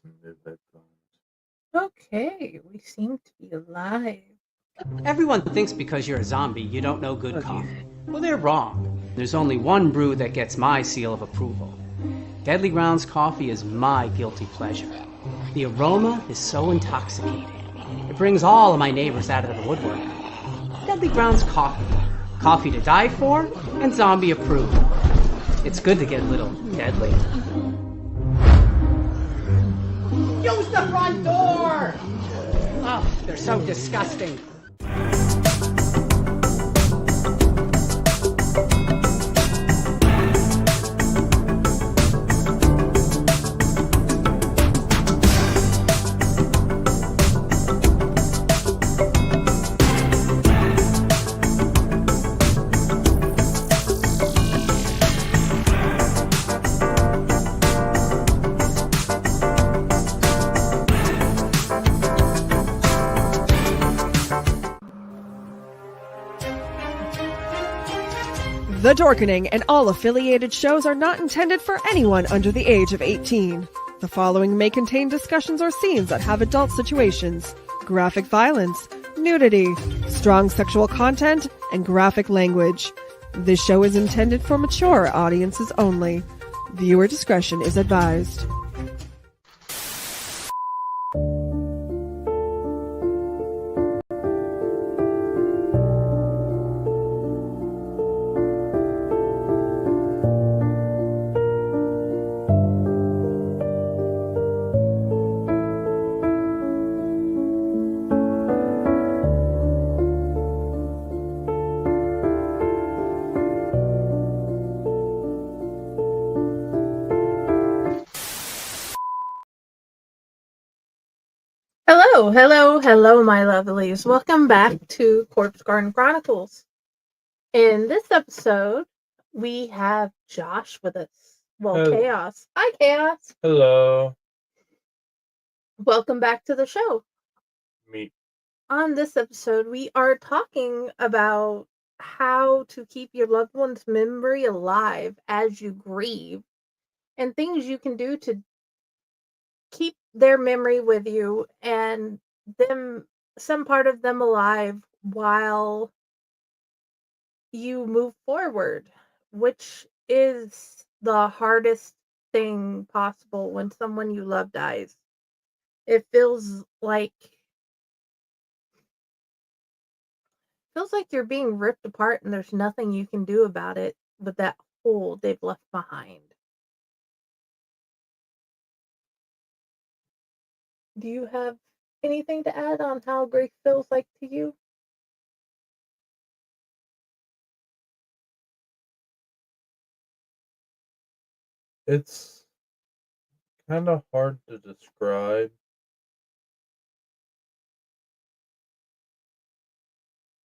some new headphones. Okay, we seem to be live. Everyone thinks because you're a zombie, you don't know good coffee. Well, they're wrong. There's only one brew that gets my seal of approval. Deadly Grounds coffee is my guilty pleasure. The aroma is so intoxicating. It brings all of my neighbors out of the woodwork. Deadly Grounds coffee. Coffee to die for and zombie approved. It's good to get a little deadly. Use the front door! Oh, they're so disgusting. The Dorkening and all affiliated shows are not intended for anyone under the age of 18. The following may contain discussions or scenes that have adult situations, graphic violence, nudity, strong sexual content, and graphic language. This show is intended for mature audiences only. Viewer discretion is advised. Hello, my lovelies. Welcome back to Corpse Garden Chronicles. In this episode, we have Josh with us. Well, Hello. Chaos. Hi, Chaos. Hello. Welcome back to the show. Me. On this episode, we are talking about how to keep your loved one's memory alive as you grieve and things you can do to keep their memory with you and some part of them alive while you move forward, which is the hardest thing possible when someone you love dies. It feels like you're being ripped apart and there's nothing you can do about it with that hole they've left behind. Do you have anything to add on how grief feels like to you? It's kind of hard to describe.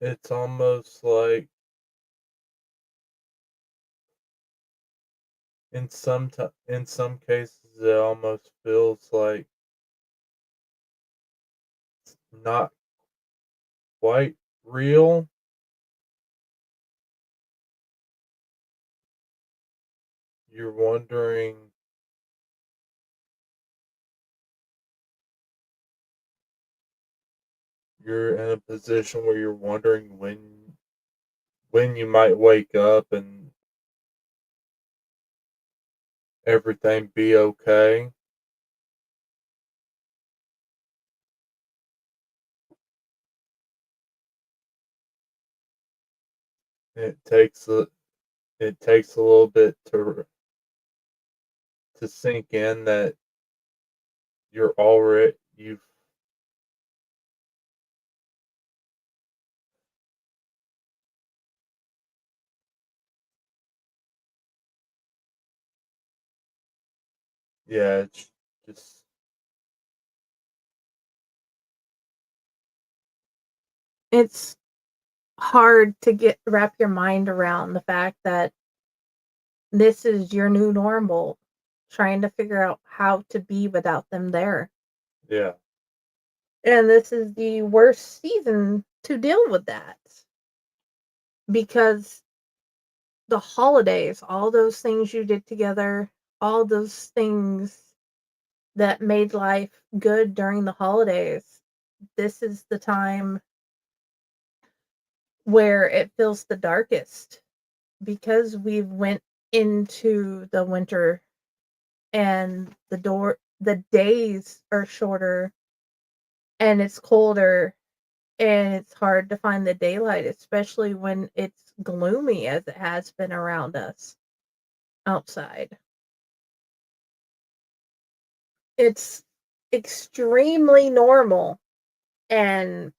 It's almost like in some cases it almost feels like it's not quite real. You're wondering you're in a position where you're wondering when you might wake up and everything be okay. It takes a little bit to sink in that you've yeah, it's just It's hard to wrap your mind around the fact that this is your new normal, trying to figure out how to be without them there. yeah. And this is the worst season to deal with that because the holidays, all those things you did together, all those things that made life good during the holidays, this is the time where it feels the darkest because we've went into the winter and the days are shorter and it's colder and it's hard to find the daylight, especially when it's gloomy as it has been around us outside. It's extremely normal, and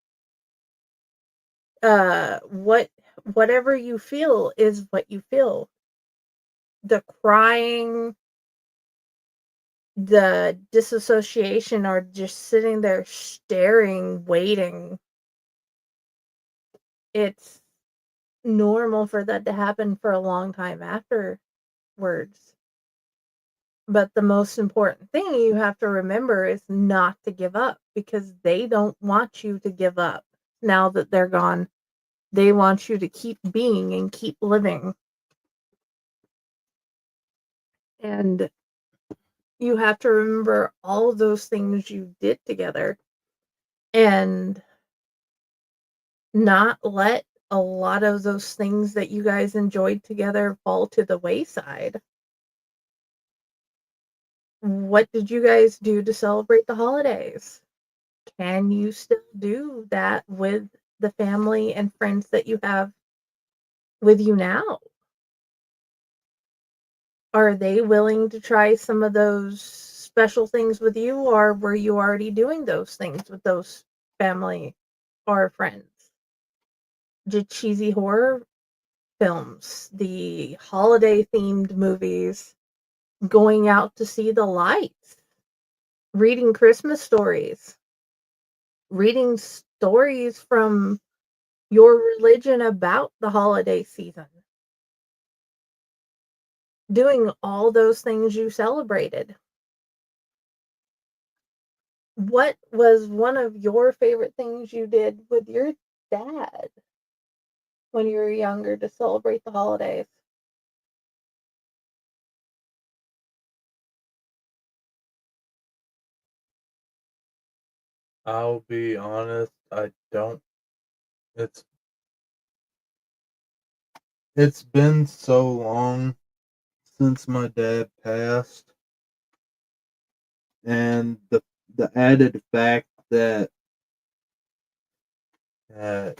whatever you feel is what you feel. The crying, the disassociation, or just sitting there staring, waiting. It's normal for that to happen for a long time afterwards. But the most important thing you have to remember is not to give up because they don't want you to give up now that they're gone. They want you to keep being and keep living. And you have to remember all of those things you did together and not let a lot of those things that you guys enjoyed together fall to the wayside. What did you guys do to celebrate the holidays? Can you still do that with the family and friends that you have with you now? Are they willing to try some of those special things with you, or were you already doing those things with those family or friends? The cheesy horror films, the holiday themed movies, going out to see the lights, reading Christmas stories, reading stories from your religion about the holiday season, doing all those things you celebrated. What was one of your favorite things you did with your dad when you were younger to celebrate the holidays? I'll be honest, I don't. It's it's been so long since my dad passed, and the added fact that uh,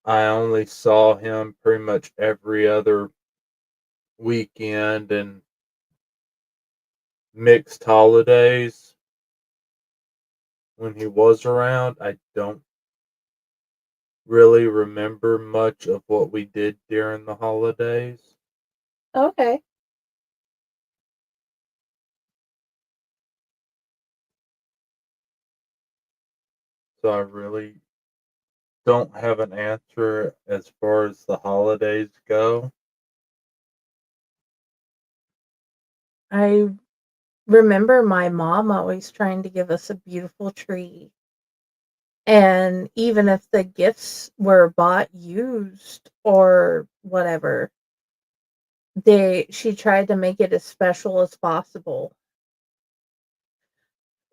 I only saw him pretty much every other weekend and mixed holidays when he was around. I don't really remember much of what we did during the holidays. Okay. So I really don't have an answer as far as the holidays go. I remember my mom always trying to give us a beautiful tree. And even if the gifts were bought used or whatever, she tried to make it as special as possible.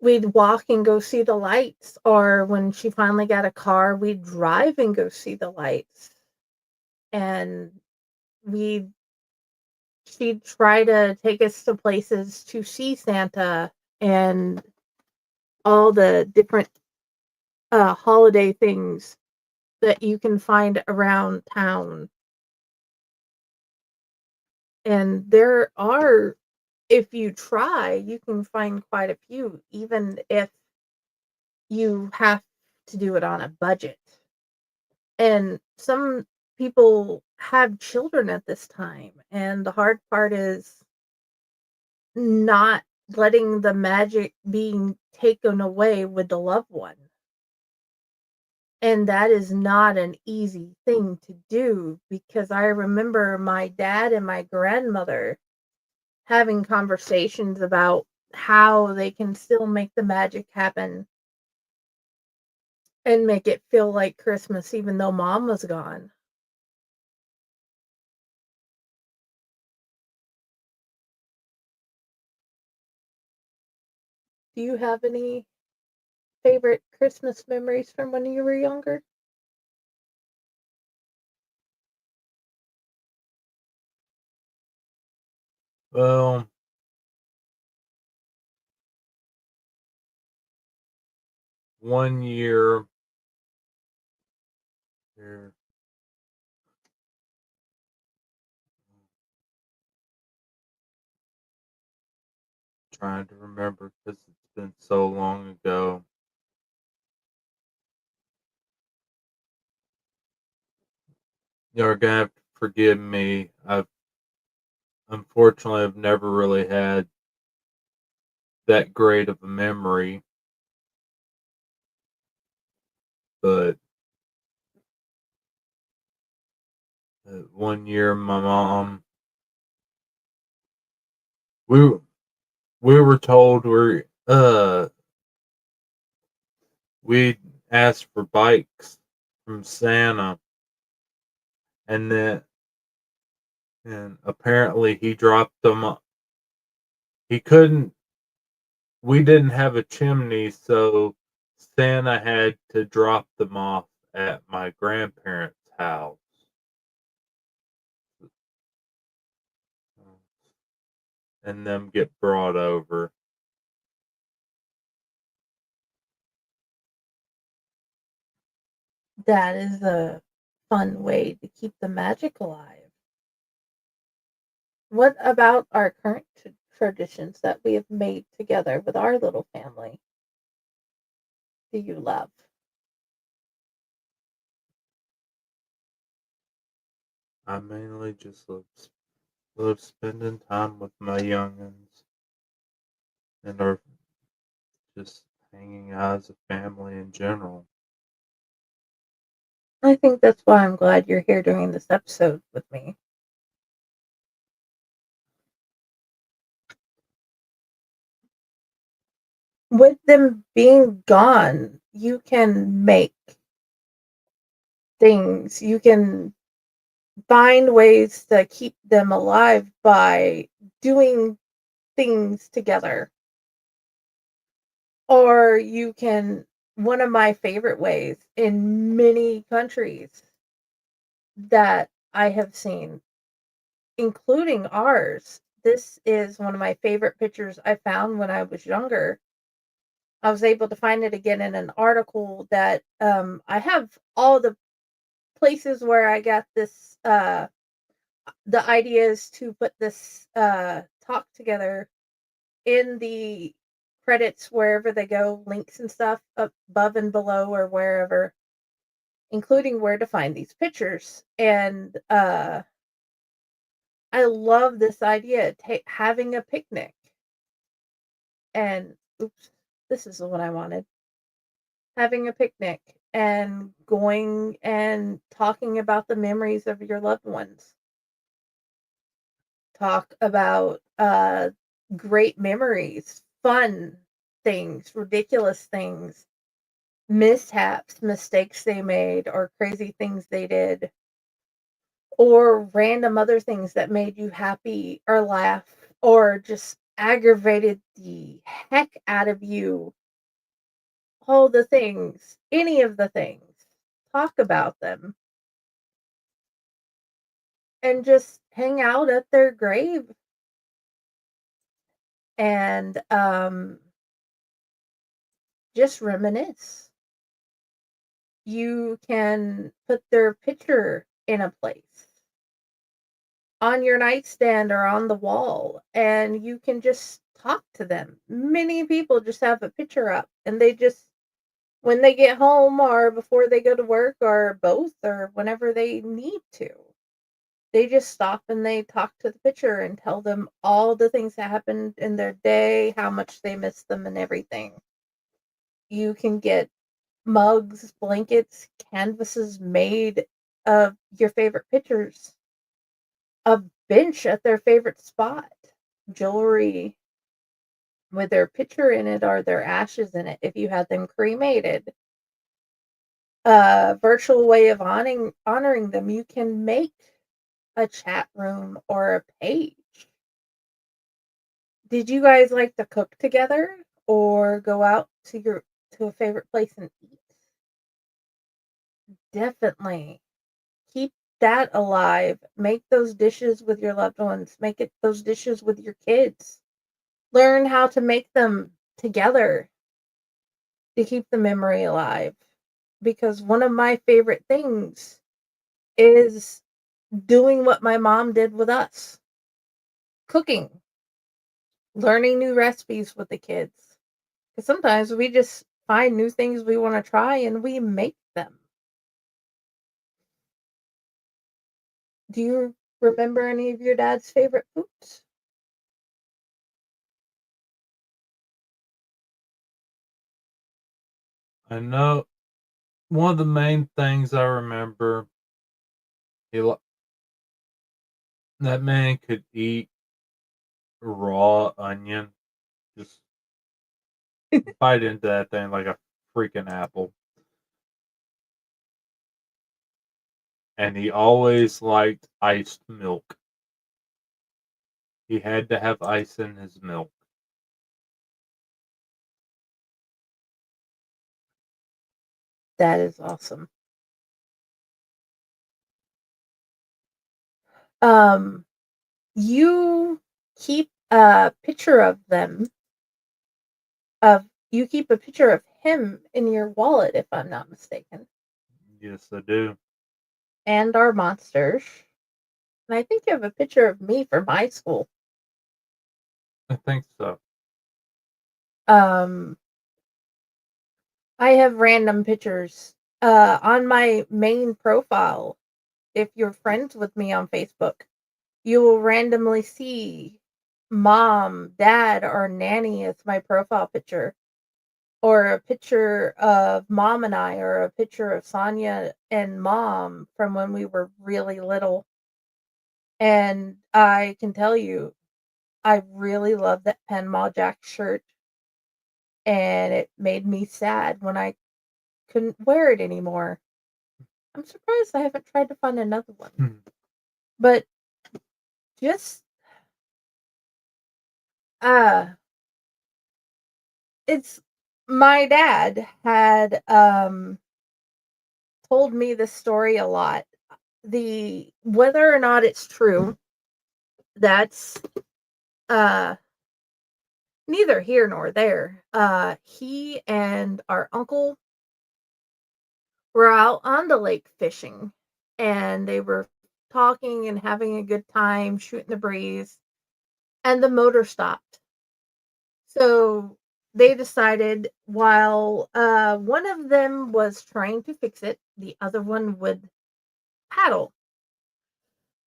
We'd walk and go see the lights, or when she finally got a car, we'd drive and go see the lights. And we she'd try to take us to places to see Santa and all the different holiday things that you can find around town. And there are, if you try, you can find quite a few, even if you have to do it on a budget. And some people have children at this time, and the hard part is not letting the magic being taken away with the loved one. And that is not an easy thing to do because I remember my dad and my grandmother having conversations about how they can still make the magic happen and make it feel like Christmas even though mom was gone. Do you have any favorite Christmas memories from when you were younger? Well, one year here, trying to remember because it's been so long ago. You're gonna have to forgive me. I've never really had that great of a memory, but one year my mom, we we were told we asked for bikes from Santa, and then and apparently he dropped them. He couldn't. We didn't have a chimney, so Santa had to drop them off at my grandparents' house. And them get brought over. That is a fun way to keep the magic alive. What about our current traditions that we have made together with our little family do you love? I mainly just love spending time with my youngins and are just hanging out as a family in general. I think that's why I'm glad you're here doing this episode with me. With them being gone, you can make things, you can find ways to keep them alive by doing things together. Or you can, one of my favorite ways in many countries that I have seen, including ours. This is one of my favorite pictures I found when I was younger. I was able to find it again in an article that I have all the places where I got this the ideas to put this talk together in the credits wherever they go, links and stuff up above and below or wherever, including where to find these pictures. And I love this idea, having a picnic. And oops, this is the one I wanted. Having a picnic and going and talking about the memories of your loved ones. Talk about great memories, fun things, ridiculous things, mishaps, mistakes they made, or crazy things they did, or random other things that made you happy or laugh or just aggravated the heck out of you. All the things, any of the things, talk about them and just hang out at their grave and just reminisce. You can put their picture in a place on your nightstand or on the wall, and you can just talk to them. Many people just have a picture up, and they just, when they get home or before they go to work or both or whenever they need to, they just stop and they talk to the picture and tell them all the things that happened in their day, how much they miss them, and everything. You can get mugs, blankets, canvases made of your favorite pictures, a bench at their favorite spot, jewelry with their picture in it or their ashes in it if you had them cremated. A virtual way of honoring them. You can make a chat room or a page. Did you guys like to cook together? or go out to a favorite place and eat, definitely keep that alive. Make those dishes with your loved ones. Make it those dishes with your kids. Learn how to make them together to keep the memory alive. Because one of my favorite things is doing what my mom did with us. Cooking, learning new recipes with the kids. Because sometimes we just find new things we want to try and we make them. Do you remember any of your dad's favorite foods? I know one of the main things I remember, he that man could eat raw onion, just bite into that thing like a freaking apple. And he always liked iced milk. He had to have ice in his milk. That is awesome. Um, you keep a picture of them of you keep a picture of him in your wallet, if I'm not mistaken, Yes, I do. and our monsters. And I think you have a picture of me from high school. I think so. Um, I have random pictures on my main profile. If you're friends with me on Facebook, you will randomly see mom, dad, or nanny as my profile picture, or a picture of mom and I, or a picture of Sonia and mom from when we were really little. And I can tell you, I really love that Panama Jack shirt, and it made me sad when I couldn't wear it anymore. I'm surprised I haven't tried to find another one. Hmm. But just uh it's my dad had told me this story a lot. The whether or not it's true, that's uh neither here nor there. He and our uncle were out on the lake fishing, and they were talking and having a good time, shooting the breeze, and the motor stopped. So they decided while one of them was trying to fix it, the other one would paddle.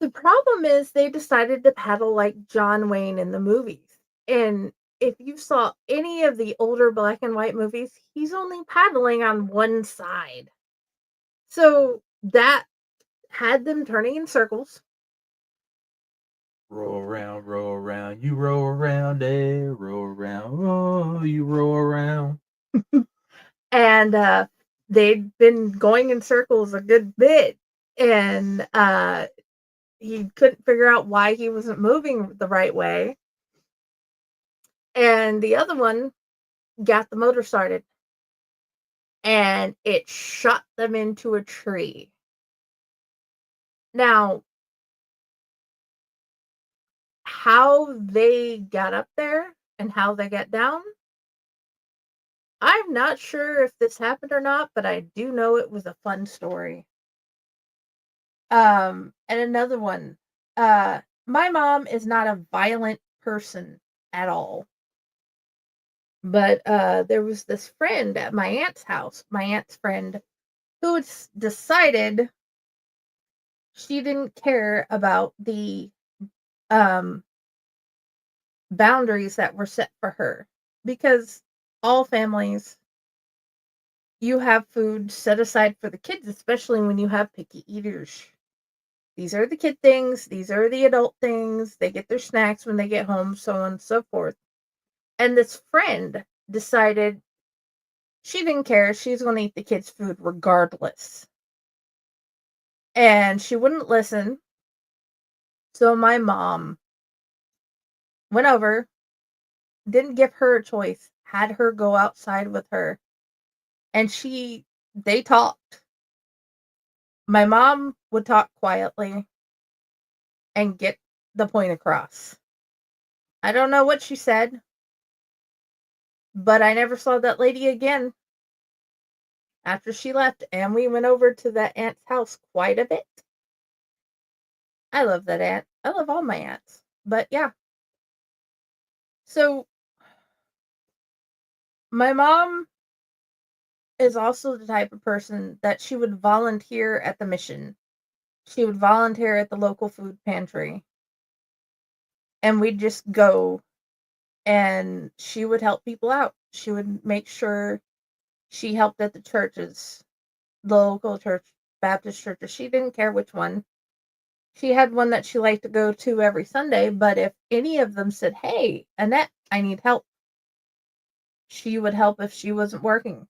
The problem is they decided to paddle like John Wayne in the movies. And if you saw any of the older black and white movies, he's only paddling on one side. So that had them turning in circles. Roll around, you roll around, roll around, oh, you roll around. And they'd been going in circles a good bit. And he couldn't figure out why he wasn't moving the right way. And the other one got the motor started, and it shot them into a tree. Now, how they got up there and how they got down, I'm not sure if this happened or not, but I do know it was a fun story. And another one, my mom is not a violent person at all. But there was this friend at my aunt's house, my aunt's friend, who decided she didn't care about the um, boundaries that were set for her. Because all families, you have food set aside for the kids, especially when you have picky eaters. These are the kid things, these are the adult things. They get their snacks when they get home, so on and so forth. And this friend decided she didn't care. She was going to eat the kids' food regardless. And she wouldn't listen. So my mom went over didn't give her a choice, had her go outside with her, and they talked. My mom would talk quietly and get the point across. I don't know what she said, but I never saw that lady again after she left, and we went over to that aunt's house quite a bit. I love that aunt. I love all my aunts. But yeah. So my mom is also the type of person that she would volunteer at the mission. She would volunteer at the local food pantry. And we'd just go and she would help people out. She would make sure she helped at the churches, the local church, Baptist churches. She didn't care which one. She had one that she liked to go to every Sunday, but if any of them said, "Hey, Annette, I need help," she would help if she wasn't working.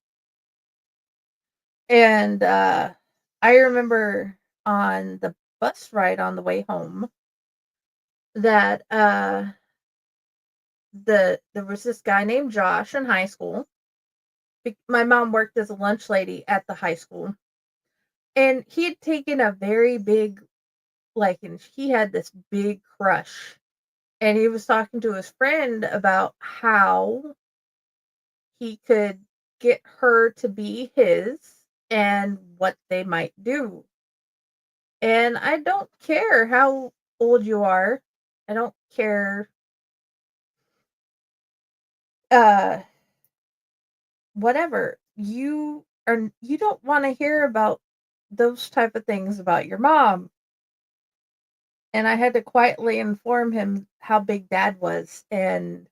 And I remember on the bus ride on the way home that there was this guy named Josh in high school. My mom worked as a lunch lady at the high school, and he had taken a very big liking. He had this big crush, and he was talking to his friend about how he could get her to be his and what they might do. And I don't care how old you are. I don't care uh whatever. You don't want to hear about those type of things about your mom. And I had to quietly inform him how big dad was and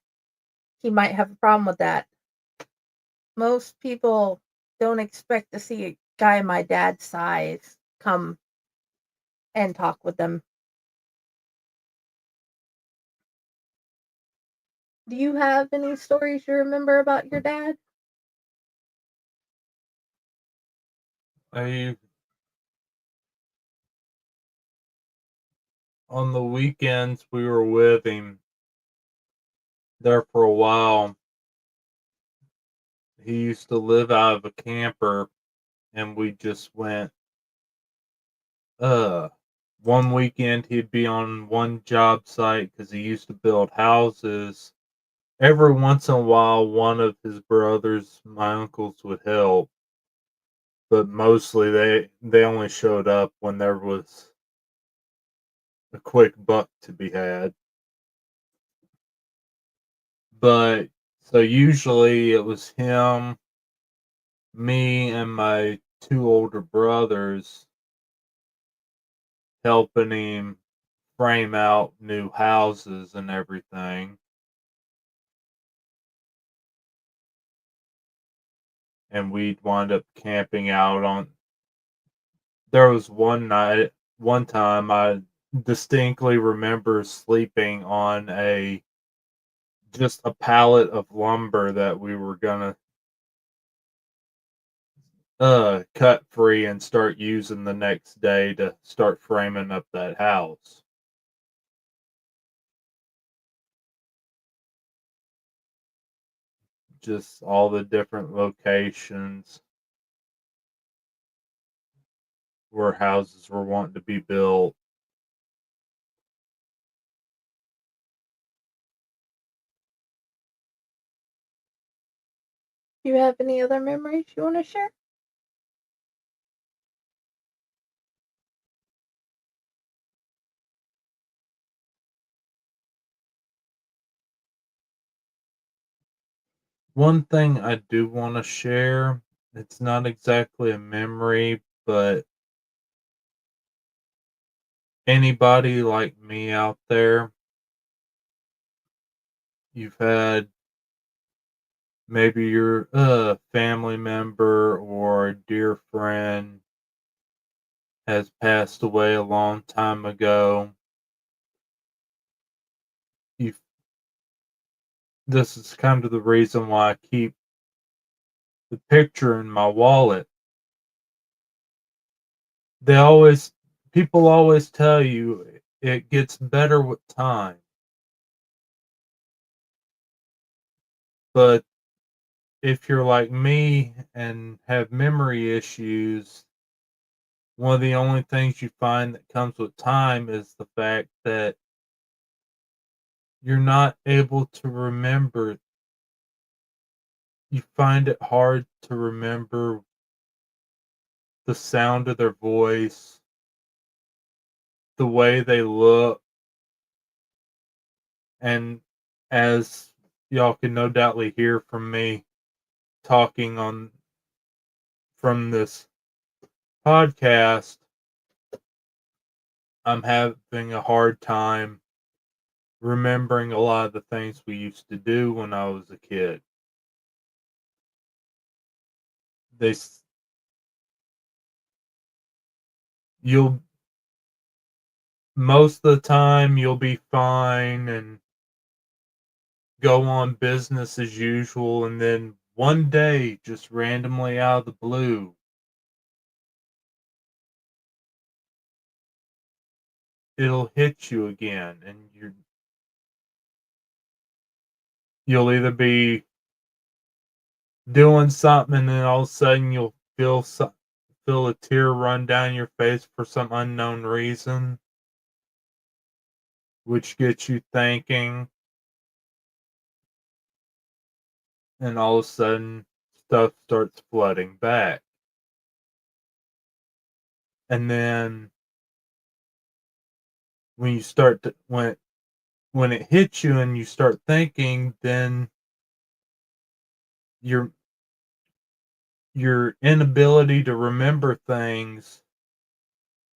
he might have a problem with that. Most people don't expect to see a guy my dad's size come and talk with them. Do you have any stories you remember about your dad? I On the weekends we were with him there for a while. He used to live out of a camper, and we just went. Uh, One weekend he'd be on one job site because he used to build houses. Every once in a while, one of his brothers, my uncles, would help, but mostly they only showed up when there was a quick buck to be had. But so usually it was him, me, and my two older brothers helping him frame out new houses and everything. And we'd wind up camping out on. There was one time I distinctly remember sleeping on just a pallet of lumber that we were gonna cut free and start using the next day to start framing up that house. Just all the different locations where houses were wanting to be built. Do you have any other memories you want to share? One thing I do want to share, it's not exactly a memory, but anybody like me out there, you've had maybe your family member or a dear friend has passed away a long time ago. You This is kind of the reason why I keep the picture in my wallet. They always People always tell you it gets better with time. But if you're like me and have memory issues, one of the only things you find that comes with time is the fact that you're not able to remember. You find it hard to remember the sound of their voice, the way they look, and as y'all can no doubtly hear from me talking on from this podcast, I'm having a hard time remembering a lot of the things we used to do when I was a kid. They, you'll most of the time you'll be fine and go on business as usual, and then one day, just randomly out of the blue, it'll hit you again, and you'll either be doing something, and then all of a sudden you'll feel a tear run down your face for some unknown reason, which gets you thinking, and all of a sudden stuff starts flooding back. And then when you start to when it hits you and you start thinking, then your your inability to remember things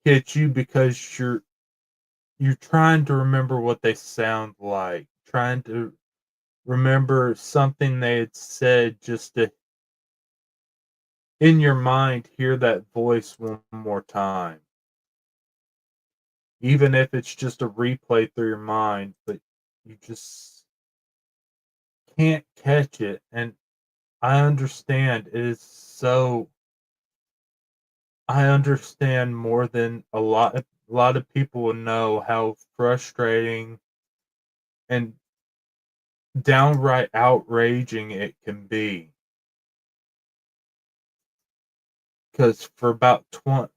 hits you because you're trying to remember what they sound like, trying to remember something they had said, just to in your mind hear that voice one more time, even if it's just a replay through your mind, but you just can't catch it. And I understand it is so I understand more than a lot of people will know how frustrating and downright outraging it can be. Because for about 20,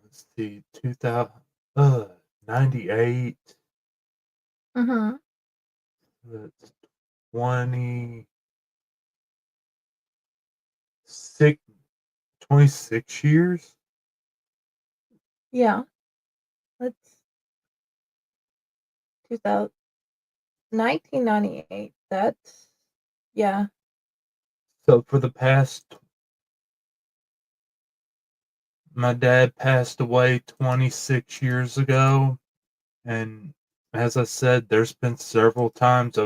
let's see, 2000, 98, Mm-hmm. that's 26, 26 years. Yeah. Let's 2000, 1998. That's yeah. So for the past, my dad passed away 26 years ago. And as I said, there's been several times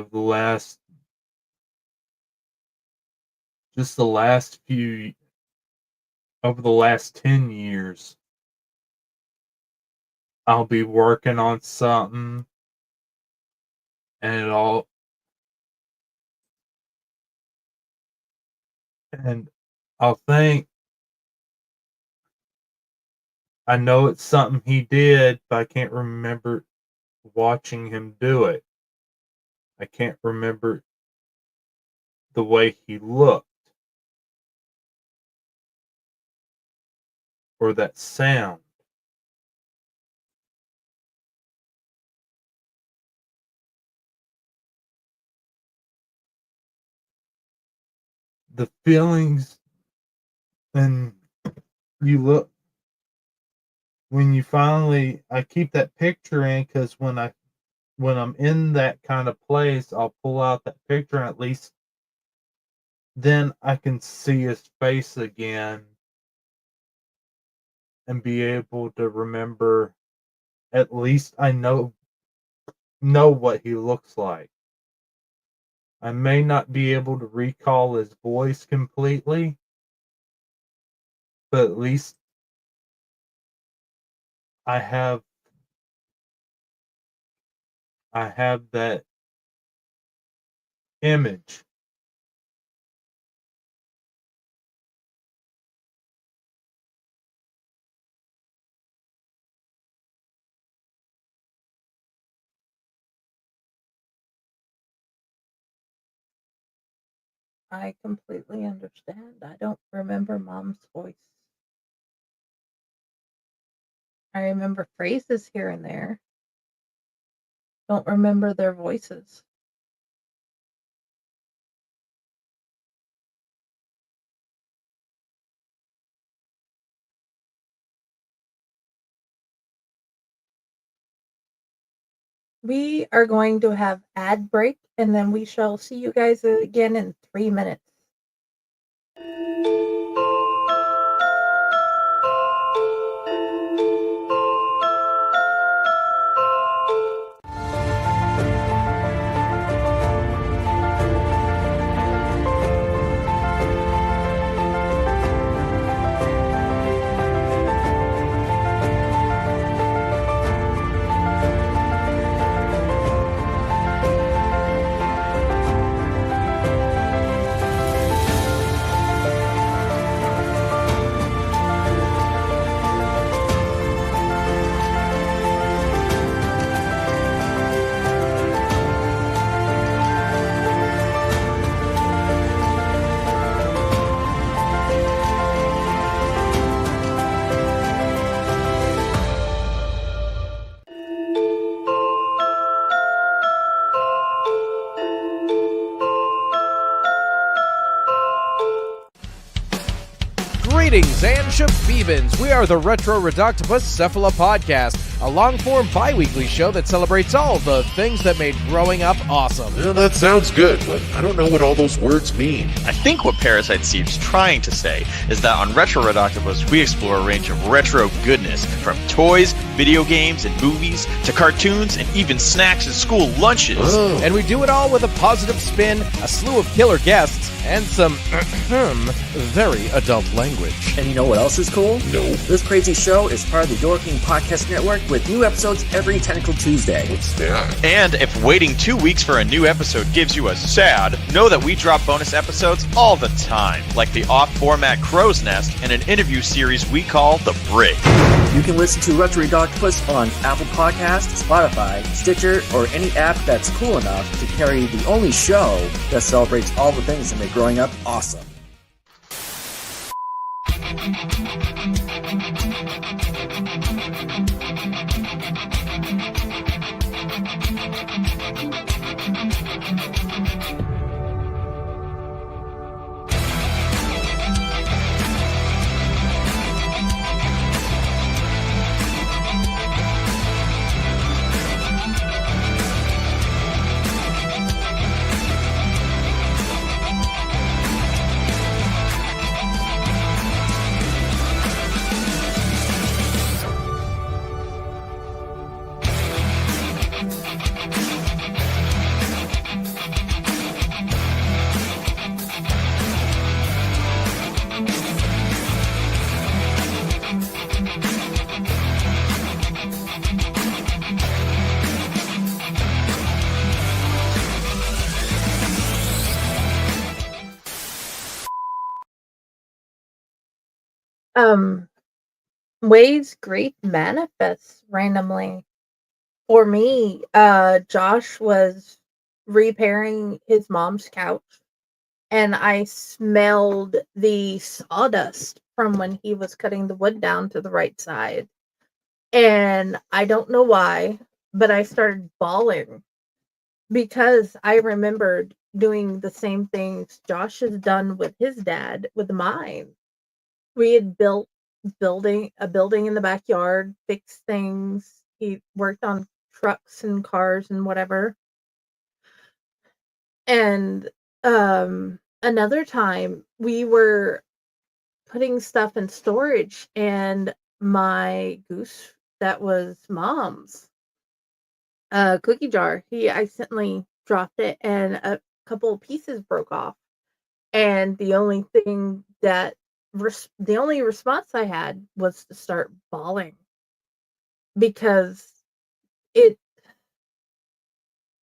just the last few, over the last 10 years, I'll be working on something and it all, and I'll think, I know it's something he did, but I can't remember watching him do it. I can't remember the way he looked or that sound. The feelings, and you look, when you finally, I keep that picture in because when I'm in that kind of place, I'll pull out that picture and at least then I can see his face again and be able to remember, at least I know what he looks like. I may not be able to recall his voice completely, but at least I have I have that image. I completely understand. I don't remember mom's voice. I remember phrases here and there. Don't remember their voices. We are going to have ad break, and then we shall see you guys again in 3 minutes. Greetings and shabibans. We are the Retro Redoctopus Cephala Podcast, a long-form bi-weekly show that celebrates all the things that made growing up awesome. Well, that sounds good, but I don't know what all those words mean. I think what Parasite Steve's trying to say is that on Retro Redoctopus, we explore a range of retro goodness, from toys, video games, and movies, to cartoons, and even snacks and school lunches. Oh. And we do it all with a positive spin, a slew of killer guests, and some very adult language. And you know what else is cool? No. This crazy show is part of the Your King Podcast Network with new episodes every Tentacle Tuesday. What's that? And if waiting 2 weeks for a new episode gives you a sad, know that we drop bonus episodes all the time, like the off-format Crow's Nest and an interview series we call The Brig. You can listen to Retro Redoctopus on Apple Podcasts, Spotify, Stitcher, or any app that's cool enough to carry the only show that celebrates all the things that make growing up awesome. Ways grief manifests randomly. For me, Josh was repairing his mom's couch, and I smelled the sawdust from when he was cutting the wood down to the right side. And I don't know why, but I started bawling because I remembered doing the same things Josh has done with his dad with mine. We had built a building in the backyard, fixed things. He worked on trucks and cars and whatever. And another time we were putting stuff in storage, and my goose that was mom's cookie jar, he accidentally dropped it and a couple of pieces broke off. And the only thing that the only response I had was to start bawling because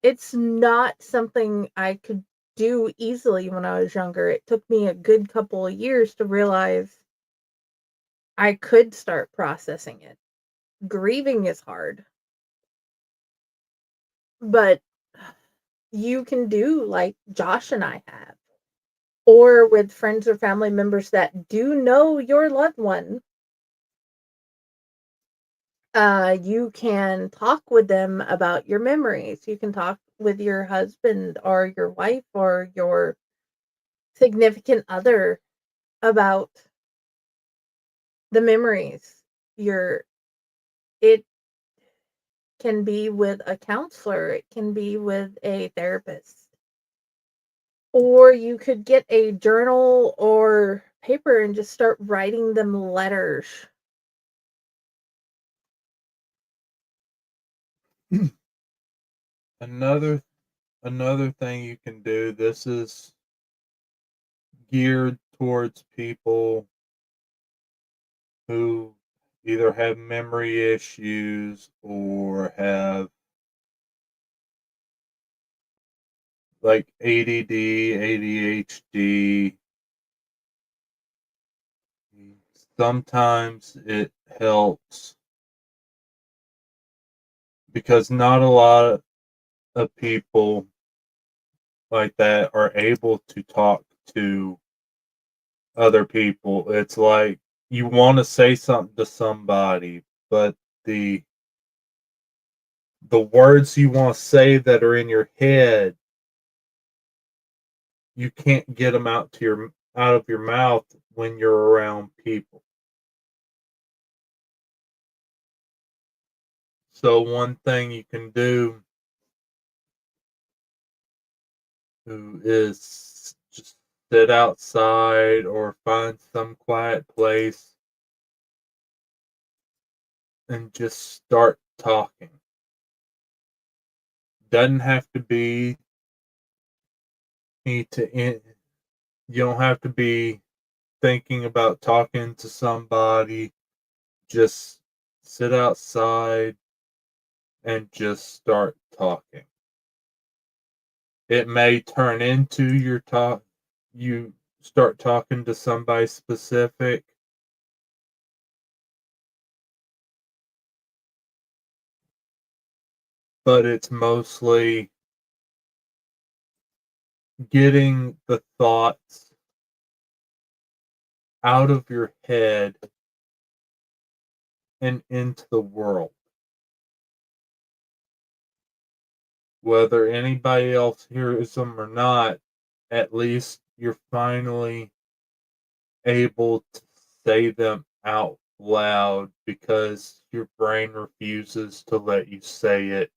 it's not something I could do easily when I was younger. It took me a good couple of years to realize I could start processing it. Grieving is hard, but you can do like Josh and I have. or with friends or family members that do know your loved one, you can talk with them about your memories. You can talk with your husband or your wife or your significant other about the memories. It can be with a counselor, it can be with a therapist. Or you could get a journal or paper and just start writing them letters. Another thing you can do, this is geared towards people who either have memory issues or have like ADD, ADHD. Sometimes it helps because not a lot of people like that are able to talk to other people. It's like you want to say something to somebody, but the words you want to say that are in your head, you can't get them out of your mouth when you're around people. So one thing you can do is just sit outside or find some quiet place and just start talking. Doesn't have to be you don't have to be thinking about talking to somebody. Just sit outside and just start talking. It may turn into you start talking to somebody specific, but it's mostly getting the thoughts out of your head and into the world. Whether anybody else hears them or not, at least you're finally able to say them out loud because your brain refuses to let you say it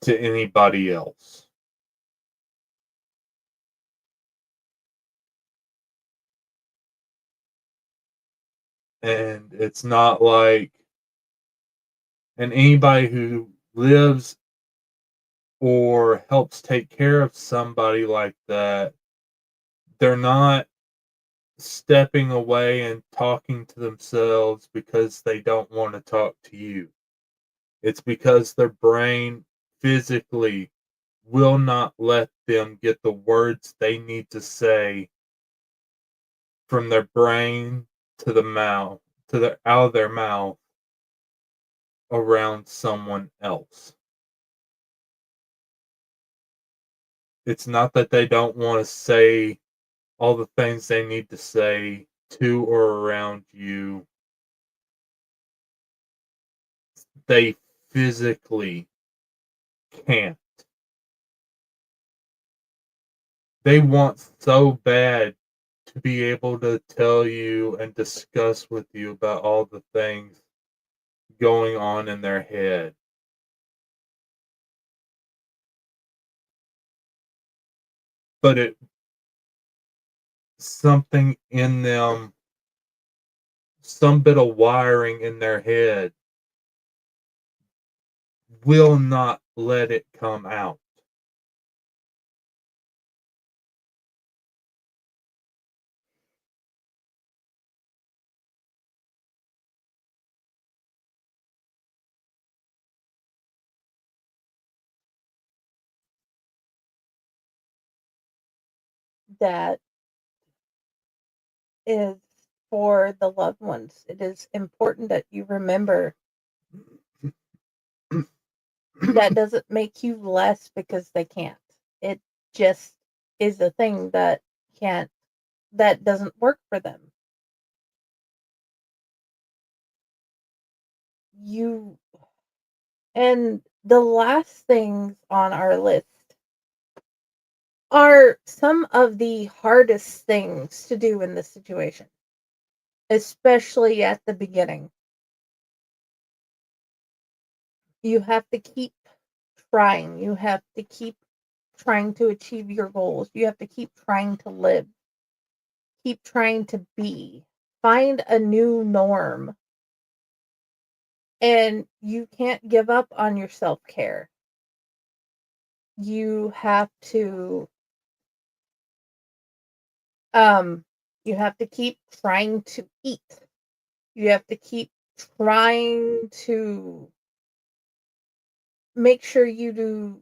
to anybody else. And it's not like, and anybody who lives or helps take care of somebody like that, they're not stepping away and talking to themselves because they don't want to talk to you. It's because their brain physically will not let them get the words they need to say from their brain to the mouth, out of their mouth around someone else. It's not that they don't want to say all the things they need to say to or around you. They physically can't. They want so bad to be able to tell you and discuss with you about all the things going on in their head. But something in them, some bit of wiring in their head will not let it come out. That is for the loved ones. It is important that you remember that doesn't make you less because they can't. It just is a thing that doesn't work for them. And the last things on our list are some of the hardest things to do in this situation, especially at the beginning. You have to keep trying. You have to keep trying to achieve your goals. You have to keep trying to live. Keep trying to be. Find a new norm. And you can't give up on your self-care. You have to you have to keep trying to eat. You have to keep trying to make sure you do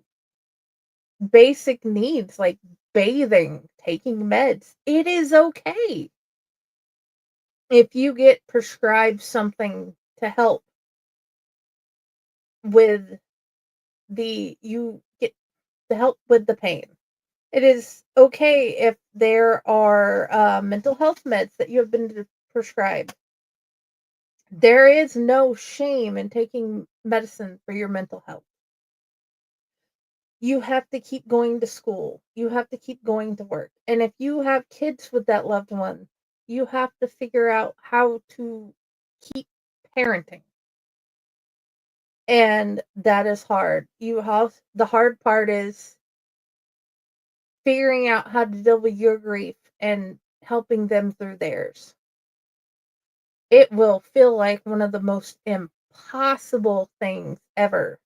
basic needs like bathing, taking meds. It is okay if you get prescribed something to help with you get to help with the pain. It is okay if there are mental health meds that you have been prescribed. There is no shame in taking medicine for your mental health. You have to keep going to school. You have to keep going to work. And if you have kids with that loved one, you have to figure out how to keep parenting. And that is hard. The hard part is figuring out how to deal with your grief and helping them through theirs. It will feel like one of the most impossible things ever.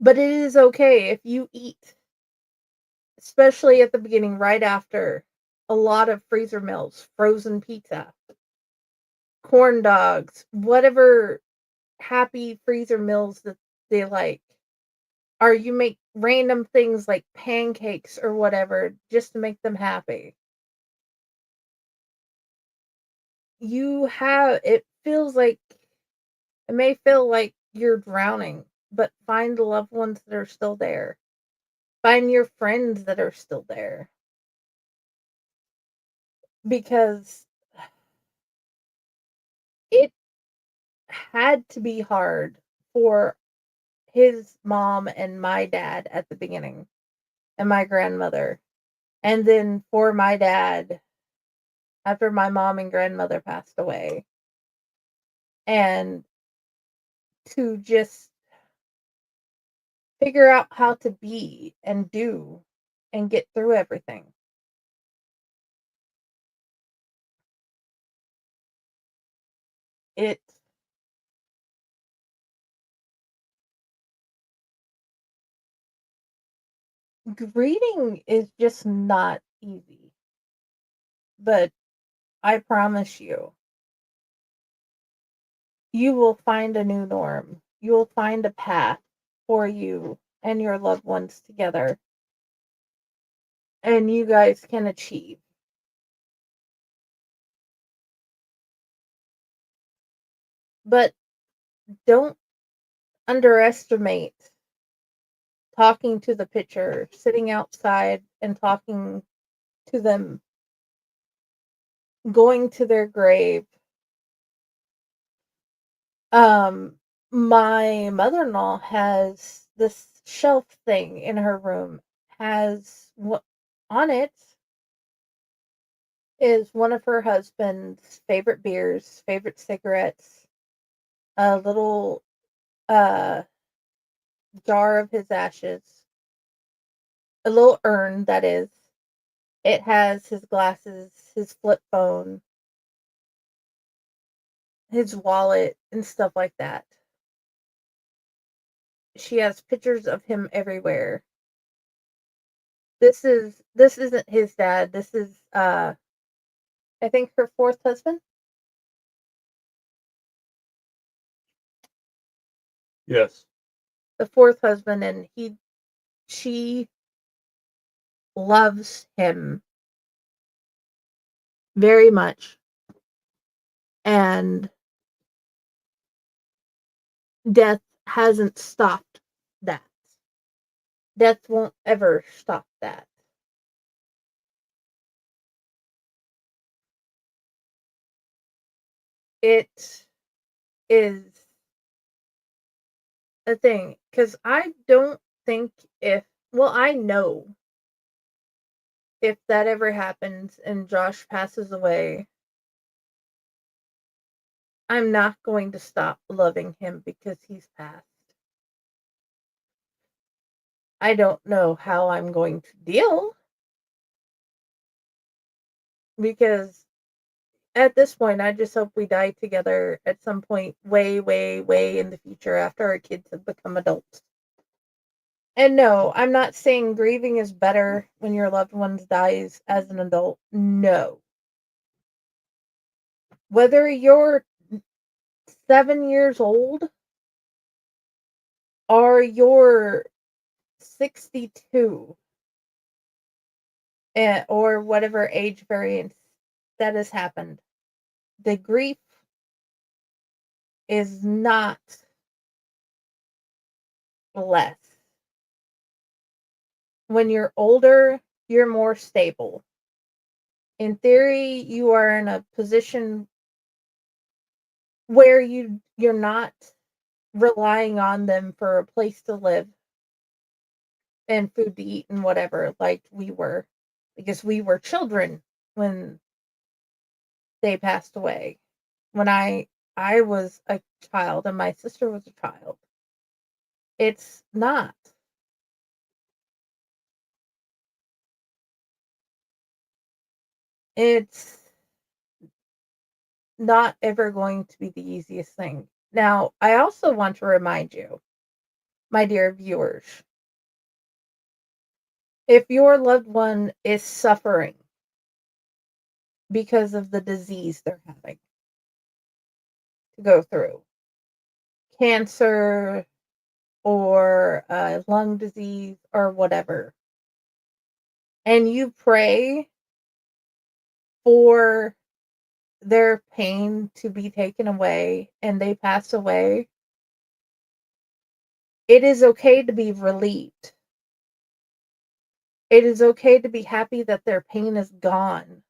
But it is okay if you eat, especially at the beginning, right after, a lot of freezer meals, frozen pizza, corn dogs, whatever happy freezer meals that they like. Or you make random things like pancakes or whatever just to make them happy. It may feel like you're drowning, but find the loved ones that are still there. Find your friends that are still there. Because it had to be hard for his mom and my dad at the beginning, and my grandmother. And then for my dad after my mom and grandmother passed away. And to just figure out how to be and do and get through everything. It Grieving is just not easy. But I promise you, you will find a new norm. You will find a path for you and your loved ones together. And you guys can achieve. But don't underestimate talking to the picture, sitting outside and talking to them, going to their grave. My mother-in-law has this shelf thing in her room, has what on it is one of her husband's favorite beers, favorite cigarettes, a little uh jar of his ashes, a little urn that is. It has his glasses, his flip phone, his wallet, and stuff like that. She has pictures of him everywhere. This isn't his dad. This is I think her fourth husband. Yes. The fourth husband, and she loves him very much. And death hasn't stopped that. Death won't ever stop that. it is a thing. Because I don't think I know if that ever happens and Josh passes away, I'm not going to stop loving him because he's passed. I don't know how I'm going to deal because at this point, I just hope we die together at some point way, way, way in the future after our kids have become adults. And no, I'm not saying grieving is better when your loved one dies as an adult. No. Whether you're 7 years old or you're 62 or whatever age variance that has happened, the grief is not less. When you're older, you're more stable. In theory, you are in a position where you're not relying on them for a place to live and food to eat and whatever like we were, because we were children when they passed away. When I was a child and my sister was a child. It's not. It's not ever going to be the easiest thing. Now, I also want to remind you, my dear viewers, if your loved one is suffering because of the disease they're having to go through, cancer or lung disease or whatever, and you pray for their pain to be taken away and they pass away, it is okay to be relieved. It is okay to be happy that their pain is gone.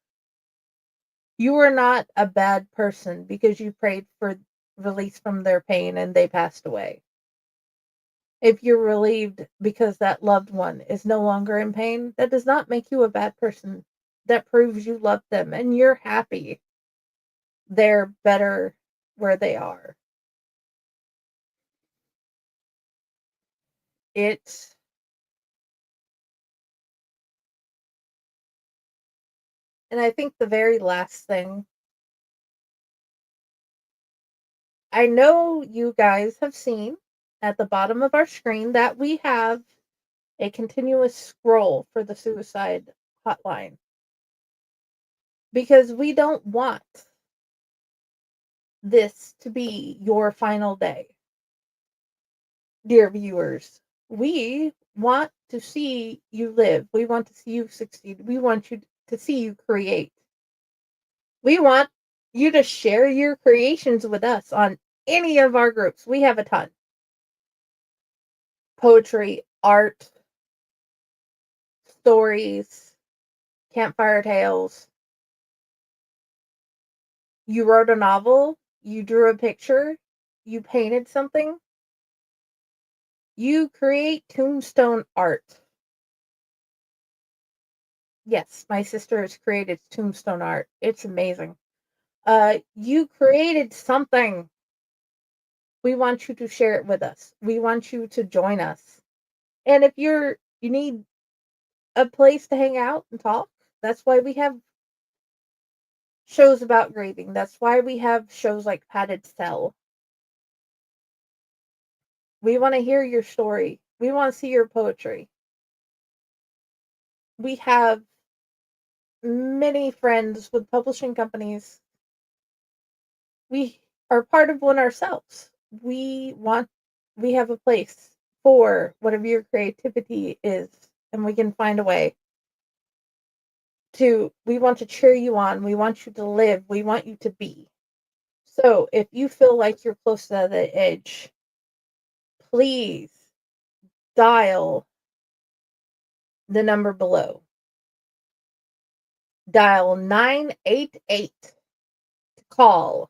You are not a bad person because you prayed for release from their pain and they passed away. If you're relieved because that loved one is no longer in pain, that does not make you a bad person. That proves you love them and you're happy they're better where they are. It's And I think the very last thing, I know you guys have seen at the bottom of our screen that we have a continuous scroll for the suicide hotline. Because we don't want this to be your final day. Dear viewers, we want to see you live. We want to see you succeed. We want you to see you create. We want you to share your creations with us on any of our groups. We have a ton. Poetry, art, stories, campfire tales. You wrote a novel, you drew a picture, you painted something. You create tombstone art. Yes, my sister has created tombstone art. It's amazing. You created something. We want you to share it with us. We want you to join us. And if you need a place to hang out and talk, that's why we have shows about grieving. That's why we have shows like Padded Cell. We want to hear your story. We want to see your poetry. We have many friends with publishing companies. We are part of one ourselves. We have a place for whatever your creativity is, and we can find a way we want to cheer you on. We want you to live. We want you to be. So if you feel like you're close to the edge, please dial the number below. Dial 988 to call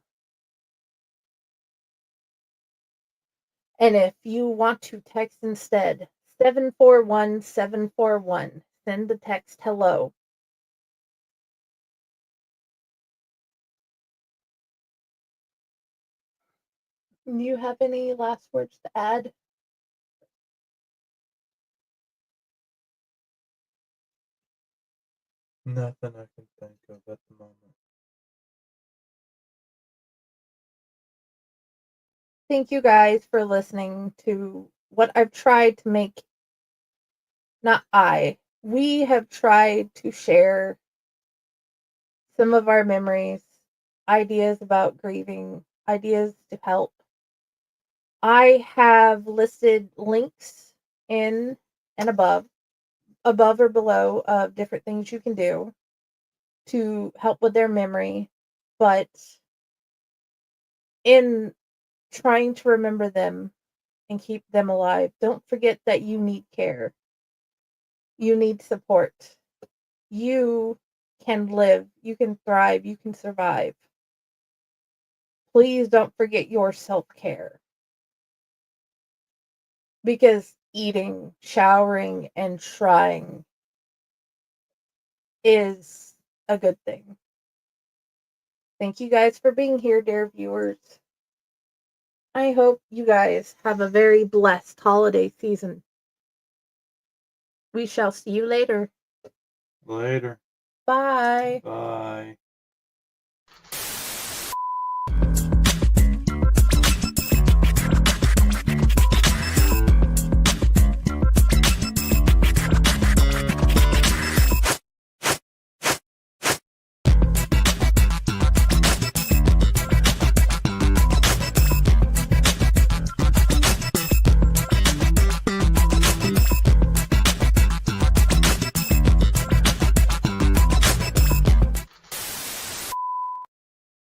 And if you want to text instead, 741-741. Send the text hello. Do you have any last words to add? Nothing I can think of at the moment. Thank you guys for listening to what I've tried to make. We have tried to share some of our memories, ideas about grieving, ideas to help. I have listed links in and above or below of different things you can do to help with their memory, but in trying to remember them and keep them alive, don't forget that you need care. You need support. You can live, you can thrive, you can survive. Please don't forget your self-care. Because eating, showering, and trying is a good thing. Thank you guys for being here, dear viewers. I hope you guys have a very blessed holiday season. We shall see you later. Later. Bye. Bye.